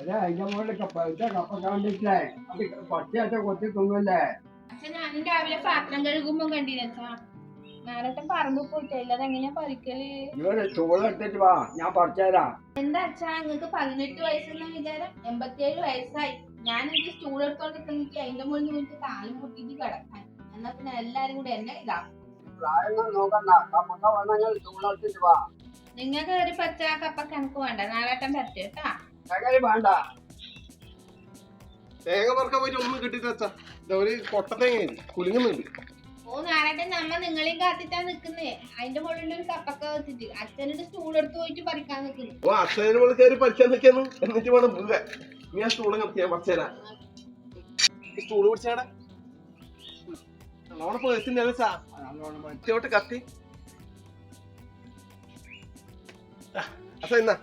അതിന്റെ മുകളിൽ കപ്പ കണ്ടിട്ടില്ലേ? അത് പച്ചയാച്ച കൊത്തി തിന്നല്ലേ? പക്ഷെ ഞാൻ രാവിലെ പാത്രം കഴുകുമ്പോ കണ്ടിരുന്നാ നേരത്തെ പറമ്പ് പോയിട്ടില്ല. അതെങ്ങനെയാ പറിക്കല്? ഇവര് ചൂടെടുത്തിട്ട് വാ, ഞാൻ പറിച്ചുതരാ. എന്താ അച്ഛാ നിങ്ങക്ക് 18 വയസ്സെന്ന വിചാരം? 87 വയസ്സായി. ഞാൻ എനിക്ക് സ്റ്റൂൾ എടുത്തോണ്ടിരിക്കുന്നെങ്കിൽ അതിന്റെ മുകളിൽ വീട്ടിൽ കാലും പൊട്ടിട്ട് കിടക്കാൻ. എന്നാ പിന്നെ എല്ലാരും കൂടെ എന്നെ ഇതാ. പ്രായം നോക്കണ്ട, കപ്പക്ക വേണമെങ്കിൽ ചൂടെടുത്തിട്ട് വാ. നിങ്ങൾക്ക് ഒരു പച്ച കപ്പ കണക്ക് വേണ്ട, നാളേട്ടൻ പറ്റേട്ടാ. ചകരി വേണ്ട. തേങ്ങ പറക്കാൻ പോയിട്ട് ഒന്നും കിട്ടിട്ട് വെച്ചാ ഒരു കൊട്ട തേങ്ങ കുലുങ്ങുന്നുണ്ട്. ഓ നാളേട്ടൻ നമ്മ നിങ്ങളെയും കാത്തിട്ടാ നിക്കുന്നേ. അതിന്റെ മുകളിൽ ഒരു കപ്പക്ക വെച്ചിട്ട് അച്ഛനൊരു സ്റ്റൂൾ എടുത്ത് പോയിട്ട് പറിക്കാൻ നിക്കുന്നു. ഓ അച്ഛനെ പോലെ കയറി പറിക്കാൻ നിൽക്കുന്നു. എന്നിട്ട് വേണം പോകാൻ. നീ ആ സ്റ്റൂള് നിർത്തിയാ പറിച്ചേരാ. സ്റ്റൂള് പിടിച്ചാടാ നല്ലോണം പേഴ്സിന്റെ കത്തി അച്ഛ എന്നാ